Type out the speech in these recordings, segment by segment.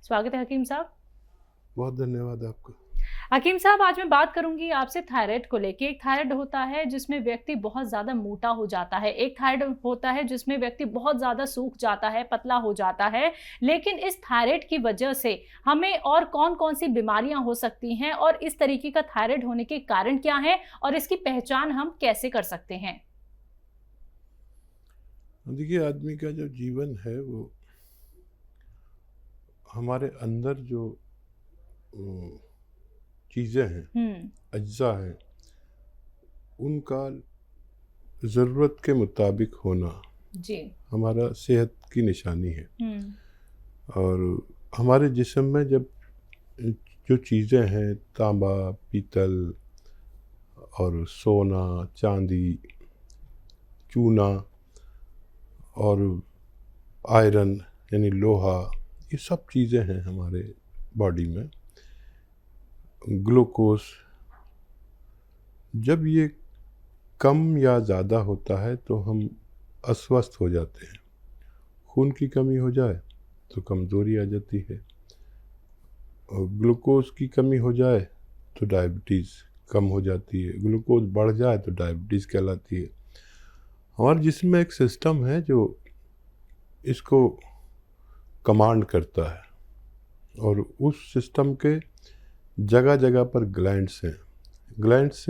स्वागत है हकीम साहब। बहुत धन्यवाद आपका। हकीम साहब, आज मैं बात करूंगी आपसे थायराइड को लेके। एक थायराइड होता है जिसमें व्यक्ति बहुत ज्यादा मोटा हो जाता है, एक थायराइड होता है जिसमें व्यक्ति बहुत ज्यादा सूख जाता है, पतला हो जाता है। लेकिन इस थायराइड की वजह से हमें और कौन कौन सी बीमारियां हो सकती हैं, और इस तरीके का थायराइड होने के कारण क्या है, और इसकी पहचान हम कैसे कर सकते हैं? देखिए, आदमी का जो जीवन है वो हमारे अंदर जो चीज़ें हैं, अज्जा हैं, उनका ज़रूरत के मुताबिक होना जी हमारा सेहत की निशानी है। और हमारे जिस्म में जब जो चीज़ें हैं, तांबा, पीतल और सोना, चांदी, चूना और आयरन यानी लोहा, ये सब चीज़ें हैं हमारे बॉडी में। ग्लूकोज, जब ये कम या ज़्यादा होता है तो हम अस्वस्थ हो जाते हैं। खून की कमी हो जाए तो कमज़ोरी आ जाती है, और ग्लूकोज की कमी हो जाए तो डायबिटीज़ कम हो जाती है, ग्लूकोज बढ़ जाए तो डायबिटीज़ कहलाती है। हमारे जिस्म में एक सिस्टम है जो इसको कमांड करता है, और उस सिस्टम के जगह जगह पर ग्लैंड्स हैं। ग्लैंड्स,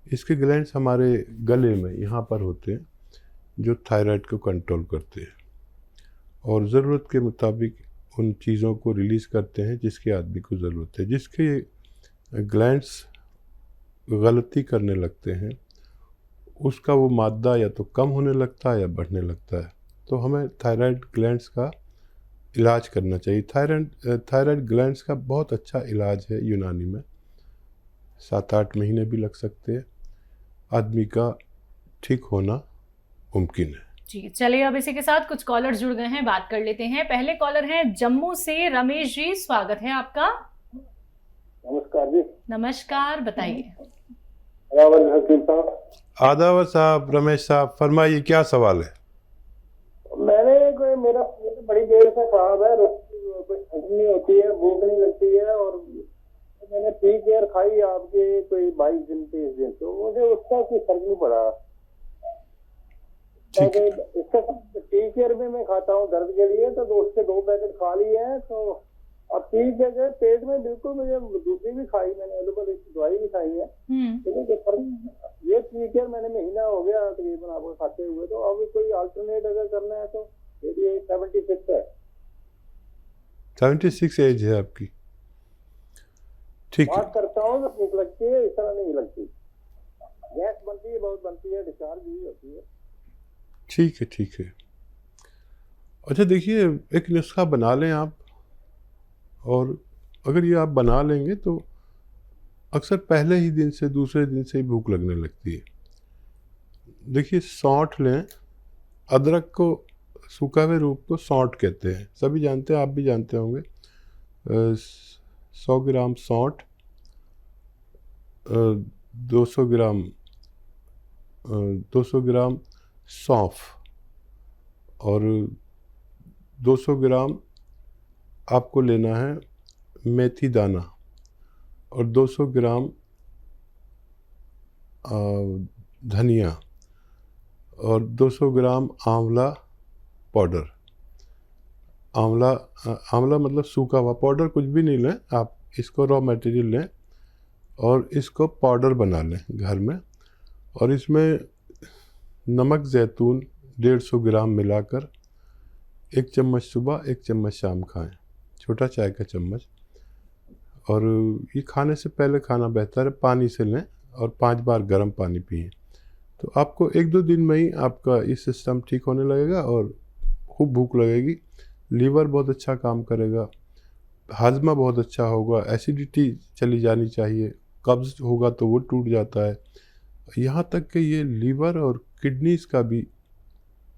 इसके ग्लैंड्स हमारे गले में यहाँ पर होते हैं, जो थायराइड को कंट्रोल करते हैं और ज़रूरत के मुताबिक उन चीज़ों को रिलीज़ करते हैं जिसके आदमी को ज़रूरत है। जिसके ग्लैंड्स गलती करने लगते हैं, उसका वो मादा या तो कम होने लगता है या बढ़ने लगता है। तो हमें थायराइड ग्लैंड्स का इलाज करना चाहिए। थायराइड ग्लैंड्स का बहुत अच्छा इलाज है यूनानी में। 7-8 महीने भी लग सकते हैं, आदमी का ठीक होना मुमकिन है। जी चलिए, अब इसी के साथ कुछ कॉलर जुड़ गए हैं, बात कर लेते हैं। पहले कॉलर हैं जम्मू से रमेश जी, स्वागत है आपका। नमस्कार जी। नमस्कार, बताइए। आदावर साहब, रमेश साहब, फरमाइए क्या सवाल है। मेरा बड़ी देर से खराब है, कोई हजम नहीं होती है, भूख नहीं लगती है, और मैंने टी केयर खाई आपके कोई 22 दिन 30 दिन, तो मुझे उसका कोई फर्क नहीं पड़ा। इसका टी केयर में मैं खाता हूँ दर्द के लिए, तो उसके 2 पैकेट खा लिए हैं। तो अब ठीक है, पेट में बिल्कुल, मुझे दूसरी भी खाई, मैंने एलोपैथी दवाई भी खाई है, लेकिन कोई फर्क। ये टी केयर मैंने महीना हो गया तकरीबन आपको खाते हुए। तो अब कोई अल्टरनेट अगर करना है तो 76 है। 76 एज है आपकी, ठीक है। बात करता हूँ तो भूख लगती है, इस तरह नहीं लगती, गैस बनती है, बहुत बनती है, डिस्चार्ज भी होती है। ठीक है, ठीक है। अच्छा देखिए, एक नुस्खा बना लें आप, और अगर ये आप बना लेंगे तो अक्सर पहले ही दिन से, दूसरे दिन से ही भूख लगने लगती है। देखिए, सौंठ लें। अदरक को, सूखा हुए रूप को सौंठ कहते हैं, सभी जानते हैं, आप भी जानते होंगे। 100 ग्राम सौंठ, 200 ग्राम सौंफ, और 200 ग्राम आपको लेना है मेथी दाना, और 200 ग्राम धनिया, और 200 ग्राम आंवला पाउडर। आंवला मतलब सूखा हुआ, पाउडर कुछ भी नहीं लें आप, इसको रॉ मटेरियल लें और इसको पाउडर बना लें घर में, और इसमें नमक ज़ैतून 150 ग्राम मिलाकर 1 चम्मच सुबह 1 चम्मच शाम खाएं, छोटा चाय का चम्मच। और ये खाने से पहले खाना बेहतर है, पानी से लें और 5 बार गर्म पानी पिएं। तो आपको 1-2 दिन में ही आपका ये सिस्टम ठीक होने लगेगा और खूब भूख लगेगी। लीवर बहुत अच्छा काम करेगा, हाजमा बहुत अच्छा होगा, एसिडिटी चली जानी चाहिए, कब्ज़ होगा तो वो टूट जाता है। यहाँ तक कि ये लीवर और किडनीज़ का भी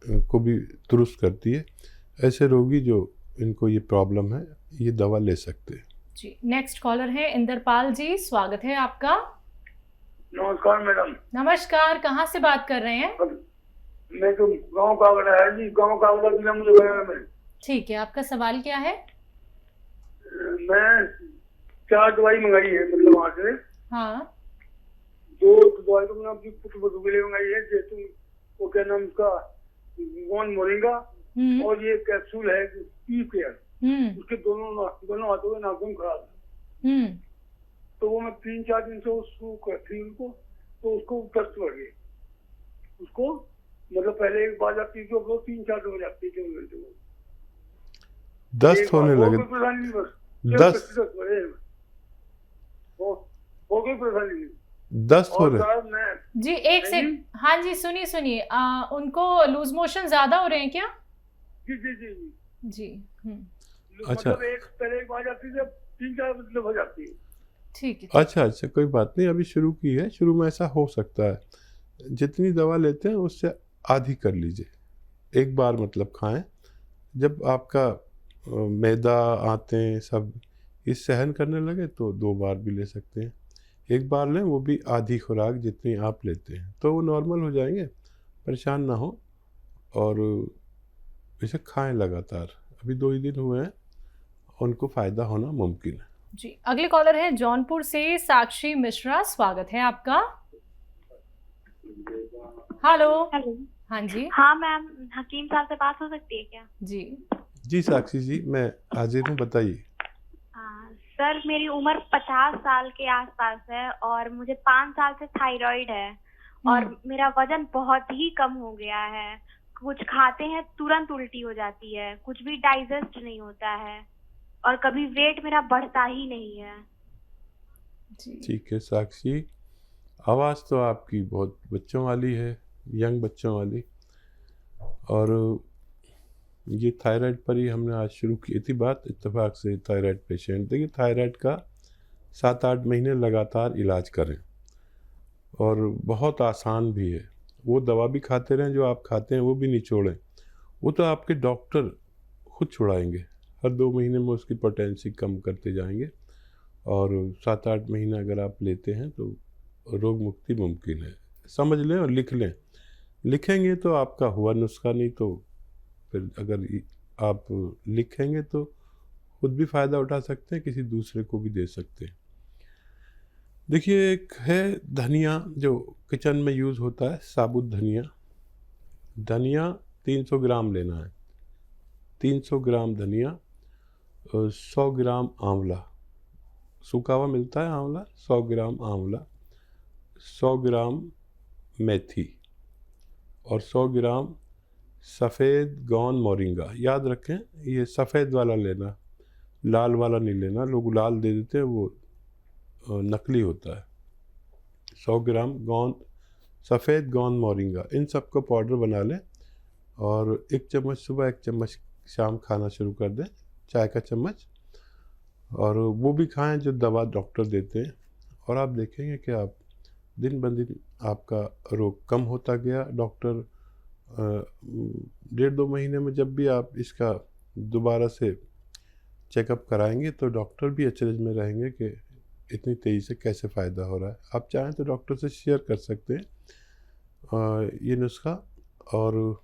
को भी दुरुस्त करती है। ऐसे रोगी जो इनको ये प्रॉब्लम है, ये दवा ले सकते हैं। जी, नेक्स्ट कॉलर है इंद्रपाल जी, स्वागत है आपका। नमस्कार मैडम। नमस्कार, कहाँ से बात कर रहे हैं? मैं तो गाँव कावड़ा है जी, गाँव कावड़ा जिला मुझे में। ठीक है, आपका सवाल क्या है? मैं 4 दवाई मंगाई है, मतलब वहाँ से। हाँ 2 दवाई तो मैंने अपनी पुत्र बधू के लिए मंगाई है, जैतून, वो क्या नाम उसका, गोंद मोरिंगा, और ये कैप्सूल है पी केयर, उसके दोनों हाथों में नाखून खराब है। तो वो मैं 3-4 दिन से उसको करती हूँ उनको, तो उसको दस्त बढ़ गई उसको, मतलब पहले एक बार जाती थी, वो 3-4 दिन हो जाती थी घंटे में, दस्त होने लगे, परेशानी नहीं, बस दस्त हो गई परेशानी। दस्त हो और रहे साहब मैं जी एक से, हाँ जी सुनिए सुनिए, उनको लूज मोशन ज्यादा हो रहे हैं क्या? जी जी जी जी अच्छा मतलब पहले एक बार जाती थी, 3-4 मतलब हो जाती है। ठीक है। अच्छा अच्छा, कोई बात नहीं, अभी शुरू की है, शुरू में ऐसा हो सकता है। जितनी दवा लेते हैं उससे आधी कर लीजिए, एक बार मतलब खाएं। जब आपका मैदा आते सब इस सहन करने लगे तो 2 बार भी ले सकते हैं, एक बार लें, वो भी आधी खुराक जितनी आप लेते हैं, तो वो नॉर्मल हो जाएंगे, परेशान ना हो। और इसे खाएं लगातार, अभी 2 ही दिन हुए हैं, उनको फ़ायदा होना मुमकिन है। जी अगले कॉलर है जौनपुर से साक्षी मिश्रा, स्वागत है आपका। हेलो। हेलो। हाँ जी। हाँ मैम, हकीम साहब से बात हो सकती है क्या? जी साक्षी जी, मैं हाजिर हूँ, बताइए। सर मेरी उम्र 50 साल के आसपास है और मुझे 5 साल से थायराइड है और मेरा वजन बहुत ही कम हो गया है। कुछ खाते हैं तुरंत उल्टी हो जाती है, कुछ भी डाइजेस्ट नहीं होता है और कभी वेट मेरा बढ़ता ही नहीं है। ठीक है साक्षी, आवाज़ तो आपकी बहुत बच्चों वाली है, यंग बच्चों वाली, और ये थायराइड पर ही हमने आज शुरू की थी बात, इत्तेफाक से थायराइड पेशेंट। देखिए थायराइड का 7-8 महीने लगातार इलाज करें और बहुत आसान भी है, वो दवा भी खाते रहें जो आप खाते हैं, वो भी नहीं छोड़ें, वो तो आपके डॉक्टर खुद छुड़ाएंगे, हर 2 महीने में उसकी पोटेंसी कम करते जाएंगे, और 7-8 महीने अगर आप लेते हैं तो रोग मुक्ति मुमकिन है। समझ लें और लिख लें, लिखेंगे तो आपका हुआ नुस्खा, नहीं तो फिर अगर आप लिखेंगे तो खुद भी फ़ायदा उठा सकते हैं, किसी दूसरे को भी दे सकते हैं। देखिए एक है धनिया जो किचन में यूज़ होता है, साबुत धनिया, धनिया 300 ग्राम लेना है, 300 ग्राम धनिया, 100 ग्राम आंवला, सूखा हुआ मिलता है आंवला, 100 ग्राम आंवला, 100 ग्राम मेथी और 100 ग्राम सफ़ेद गोंद मोरिंगा। याद रखें ये सफ़ेद वाला लेना, लाल वाला नहीं लेना, लोग लाल दे देते हैं, वो नकली होता है। 100 ग्राम सफ़ेद गोंद मोरिंगा, इन सब को पाउडर बना लें और 1 चम्मच सुबह 1 चम्मच शाम खाना शुरू कर दें, चाय का चम्मच, और वो भी खाएं जो दवा डॉक्टर देते हैं, और आप देखेंगे कि आप दिन ब दिन आपका रोग कम होता गया। डॉक्टर 1.5-2 महीने में जब भी आप इसका दोबारा से चेकअप कराएंगे तो डॉक्टर भी अचरज में रहेंगे कि इतनी तेज़ी से कैसे फ़ायदा हो रहा है। आप चाहें तो डॉक्टर से शेयर कर सकते हैं ये नुस्खा, और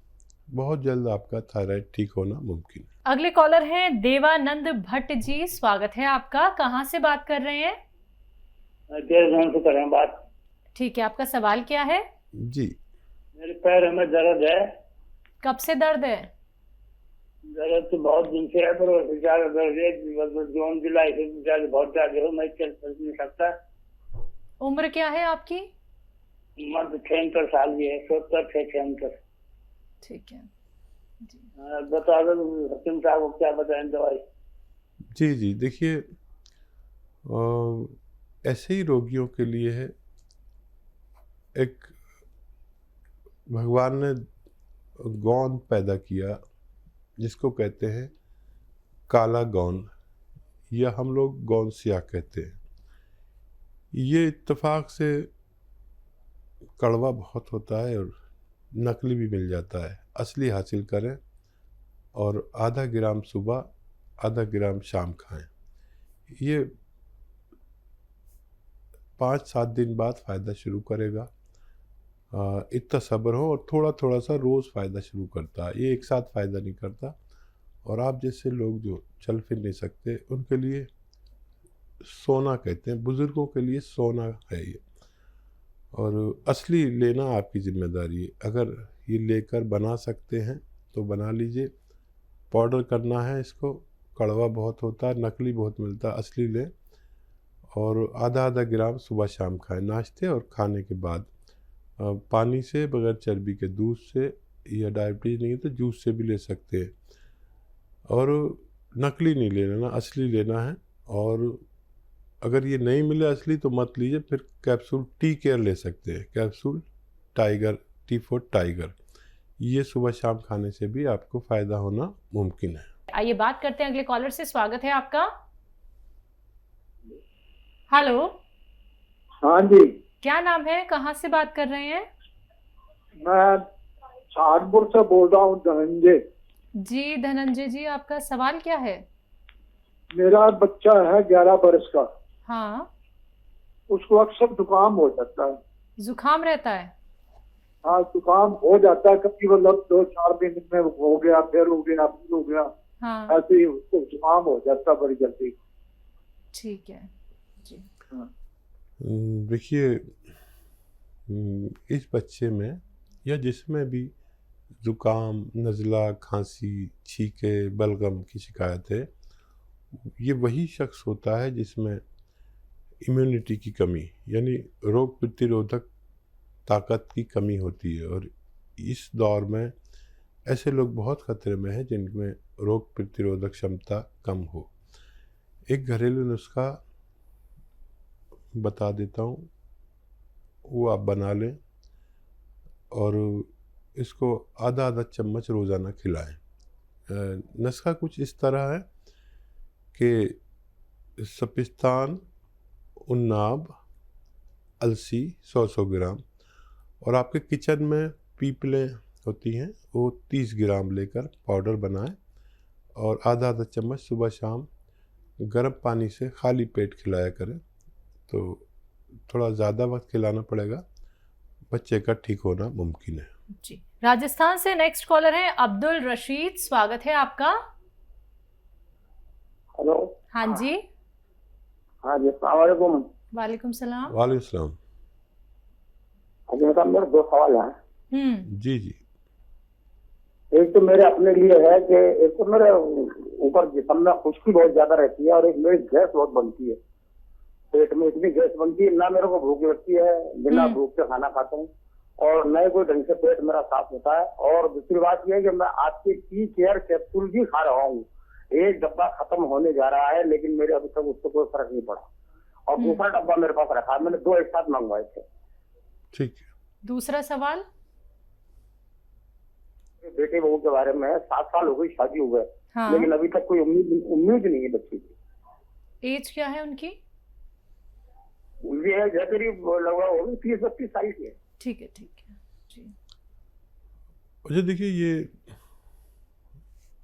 बहुत जल्द आपका थायराइड ठीक होना मुमकिन है। अगले कॉलर हैं देवानंद भट्ट जी, स्वागत है आपका। कहाँ से बात कर रहे हैं? देवघर से कर रहे हैं बात। ठीक है, आपका सवाल क्या है? जी, मेरे पैर में दर्द है। कब से दर्द है? दर्द तो बहुत दिन से है, पर ज्यादा दर्द है, जून जुलाई से ज्यादा, बहुत ज्यादा हो, मैं चल नहीं सकता। उम्र क्या है आपकी? उम्र 76 साल की है, 76। ठीक है जी। बता दो हकीम साहब को क्या बताएं दवाई। जी जी, देखिए ऐसे ही रोगियों के लिए है, एक भगवान ने गोंद पैदा किया जिसको कहते हैं काला गोंद, या हम लोग गोंद सिया कहते हैं। ये इत्तेफाक से कड़वा बहुत होता है और नकली भी मिल जाता है, असली हासिल करें और आधा ग्राम सुबह आधा ग्राम शाम खाएं। ये 5-7 दिन बाद फ़ायदा शुरू करेगा। इतना सब्र हो और थोड़ा थोड़ा सा रोज़ फ़ायदा शुरू करता है, ये एक साथ फ़ायदा नहीं करता। और आप जैसे लोग जो चल फिर नहीं सकते उनके लिए सोना कहते हैं, बुज़ुर्गों के लिए सोना है ये। और असली लेना आपकी ज़िम्मेदारी है। अगर ये लेकर बना सकते हैं तो बना लीजिए। पाउडर करना है इसको, कड़वा बहुत होता है, नकली बहुत मिलता है, असली लें। और आधा आधा ग्राम सुबह शाम खाएं, नाश्ते और खाने के बाद। पानी से, बगैर चर्बी के, दूध से, या डायबिटीज़ नहीं है तो जूस से भी ले सकते हैं। और नकली नहीं लेना ना, असली लेना है। और अगर ये नहीं मिले असली तो मत लीजिए, फिर कैप्सूल टी केयर ले सकते हैं, capsule tiger, T for tiger. ये सुबह शाम खाने से भी आपको फ़ायदा होना मुमकिन है। आइए बात करते हैं अगले कॉलर से। स्वागत है आपका। हेलो। हाँ जी, क्या नाम है, कहाँ से बात कर रहे हैं? मैं सहारनपुर से बोल रहा हूँ, धनंजय जी धनंजय जी, आपका सवाल क्या है? मेरा बच्चा है 11 वर्ष का। हाँ। उसको अक्सर जुकाम हो जाता है। जुकाम रहता है? हाँ, जुकाम हो जाता है, कभी मतलब 2-4 दिन में हो गया, फिर हो गया, फिर हो गया। हाँ। ऐसे ही उसको जुकाम हो जाता है बड़ी जल्दी। ठीक है जी। देखिए, इस बच्चे में या जिसमें भी ज़ुकाम, नज़ला, खांसी, छींके, बलगम की शिकायत है, ये वही शख्स होता है जिसमें इम्यूनिटी की कमी, यानी रोग प्रतिरोधक ताकत की कमी होती है। और इस दौर में ऐसे लोग बहुत खतरे में हैं जिनमें रोग प्रतिरोधक क्षमता कम हो। एक घरेलू नुस्खा बता देता हूँ, वो आप बना लें और इसको आधा आधा चम्मच रोज़ाना खिलाएं। नुस्खा कुछ इस तरह है कि सपिस्तान, उन्नाब, अलसी 100-100 ग्राम, और आपके किचन में पीपलें होती हैं वो 30 ग्राम लेकर पाउडर बनाएं और आधा आधा चम्मच सुबह शाम गर्म पानी से खाली पेट खिलाया करें। तो थोड़ा ज़्यादा वक्त खिलाना पड़ेगा, बच्चे का ठीक होना मुमकिन है। जी। राजस्थान से नेक्स्ट कॉलर है अब्दुल रशीद। स्वागत है आपका। हेलो। हाँ जी। हाँ जी, अस्सलाम वालेकुम। वालेकुम सलाम। वालेकुम सलाम। हाँ जी, मतलब मेरे 2 सवाल हैं। जी जी। एक तो मेरे अपने लिए है कि एक तो मेरे ऊपर जिस्म में खुश्की बहुत ज्यादा रहती है, और एक मेरी गैस बहुत बनती है। पेट में इतनी गैस बनती है, ना मेरे को भूख लगती है, बिना भूख के खाना खाता हूँ, और न ही कोई ढंग से पेट मेरा साफ होता है। और दूसरी बात यह है कि मैं आपके टी केयर कैप्सूल भी खा रहा हूँ, एक डब्बा खत्म होने जा रहा है, लेकिन मेरे अभी तक उससे कोई फर्क नहीं पड़ा। और दूसरा डब्बा मेरे पास रखा है, मैंने 2 एक साथ मंगवाए थे। ठीक है। दूसरा सवाल। बेटे बहू के बारे में, 7 साल हो गई शादी हो गए। हाँ। लेकिन अभी तक कोई उम्मीद नहीं है बच्चे की। एज क्या है उनकी? उनकी एज है करीब लगभग होगी 30-32 साल की है। ठीक है ठीक है जी। अच्छा, देखिए, ये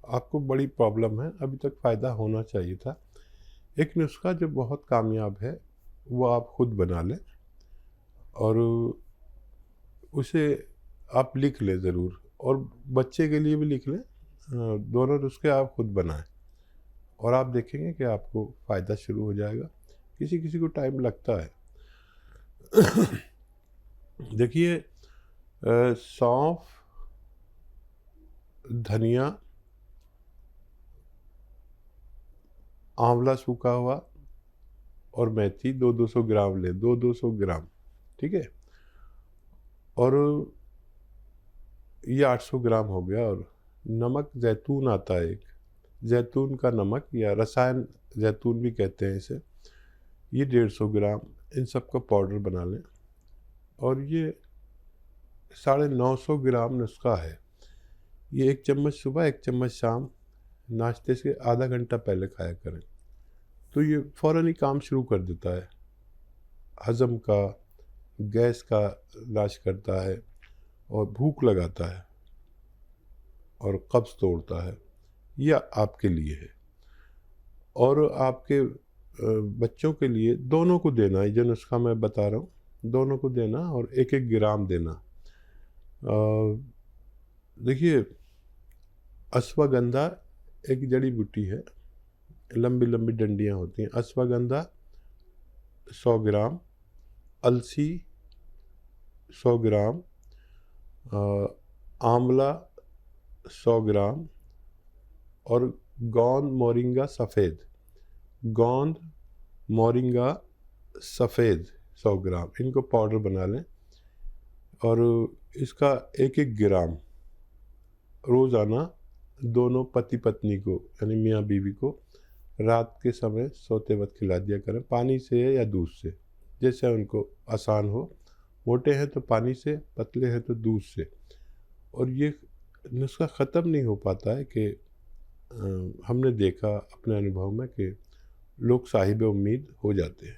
आपको बड़ी प्रॉब्लम है, अभी तक फ़ायदा होना चाहिए था। एक नुस्खा जो बहुत कामयाब है वो आप खुद बना लें और उसे आप लिख लें ज़रूर, और बच्चे के लिए भी लिख लें। दोनों नुस्खे आप खुद बनाएं और आप देखेंगे कि आपको फ़ायदा शुरू हो जाएगा। किसी किसी को टाइम लगता है। देखिए, सौंफ, धनिया, आंवला सूखा हुआ और मेथी 200-200 ग्राम ले, 200-200 ग्राम, ठीक है। और ये 800 ग्राम हो गया। और नमक जैतून आता है, एक जैतून का नमक या रसायन जैतून भी कहते हैं इसे, ये 150 ग्राम। इन सब का पाउडर बना लें और ये 950 ग्राम नुस्खा है। ये 1 चम्मच सुबह, 1 चम्मच शाम, नाश्ते से आधा घंटा पहले खाया करें। तो ये फ़ौरन ही काम शुरू कर देता है, हज़म का, गैस का इलाज करता है और भूख लगाता है और कब्ज़ तोड़ता है। यह आपके लिए है और आपके बच्चों के लिए, दोनों को देना है। जो नुस्खा मैं बता रहा हूँ दोनों को देना और 1-1 ग्राम देना। देखिए, अश्वगंधा एक जड़ी बूटी है, लंबी लंबी डंडियाँ होती हैं। अश्वगंधा 100 ग्राम, अलसी 100 ग्राम, आंवला 100 ग्राम और गोंद मोरिंगा सफ़ेद, गोंद मोरिंगा सफ़ेद 100 ग्राम, इनको पाउडर बना लें और इसका 1-1 ग्राम रोज़ाना दोनों पति पत्नी को यानी मियाँ बीवी को रात के समय सोते वक्त खिला दिया करें, पानी से या दूध से, जैसे उनको आसान हो। मोटे हैं तो पानी से, पतले हैं तो दूध से। और ये नुस्खा ख़त्म नहीं हो पाता है कि हमने देखा अपने अनुभव में कि लोग साहिब उम्मीद हो जाते हैं।